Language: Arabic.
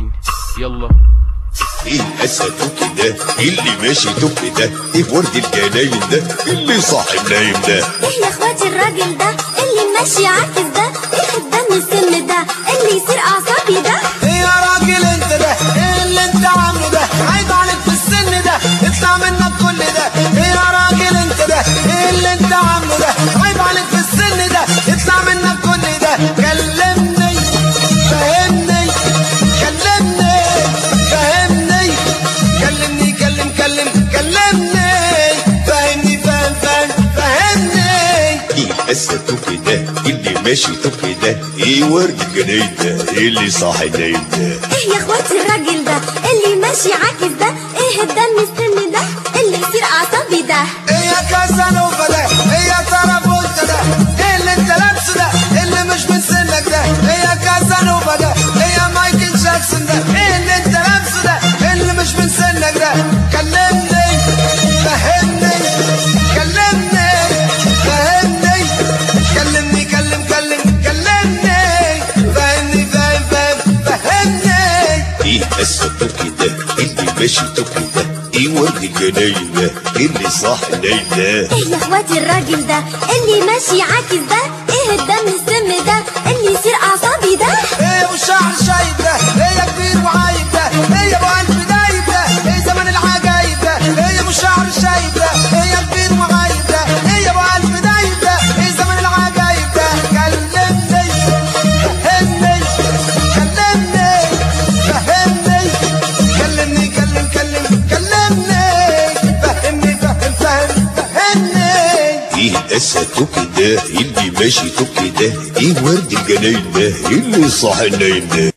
مين؟ يلا. ايه الاسد كده اللي ماشي توك ده؟ ايه ورد الجناين ده اللي صاحي نايم ده؟ ايه يا اخواتي الراجل ده اللي ماشي عاكس ده؟ ايه الدم السم ده اللي يصير اعصابي ده؟ ايه يا راجل انت ده؟ ايه اللي انت عامله ده؟ عيب عليك في السن ده، اطلع منك كل ده. ايه يا راجل انت ده؟ ايه اللي انت عامله ده؟ عيب عليك في السن ده، اطلع منك كل ده. كلمني فهمني، كلمني فهمني، كلمني كلمني فهمني، فهمني. ايه الاسد كده اللي ماشي توك ده؟ ايه ورد الجناين ده اللي صاحي نايم ده؟ ايه يا اخواتي الراجل ده اللي ماشي عاكس ده؟ ايه الدم السم ده اللي يصير اعصابي ده؟ ايه يا كازانوفا ده؟ ايه يا ترابولتا ده؟ ايه اللي انت لابسه ده اللي مش من سنك ده؟ ايه يا كازانوفا ده؟ ايه يا مايكل جاكسون ده؟ ايه اللي انت لابسه ده اللي مش من سنك ده؟ كلمني فهمني، كلمني فهمني، كلمني كلمني فهمني، فهمني. ايه الاسد كده اللي ماشي توك ده؟ ايه ورد الجناين ده اللي صاحي نايم ده؟ ايه يا اخواتي الراجل ده اللي ماشي عاكس ده؟ ايه الدم السم ده اللي يصير اعصابي ده؟ ايه والشعر شايب ده؟ ايه يا كبير وعايب ده؟ ايه يا ابو قلب دايب ده؟ ايه زمن العجايب ده؟ ايه يا ابو شعر شايب ده؟ ايه يا كبير وعايب ده؟ ايه يا ابو قلب دايب ده؟ ايه زمن العجايب ده؟ كلمني فهمني، كلمني فهمني، كلمني كلمني فهمني، فهمني. ايه الاسد كده اللي ماشي توك ده؟ ايه ورد الجناين ده اللي صاحي نايم ده؟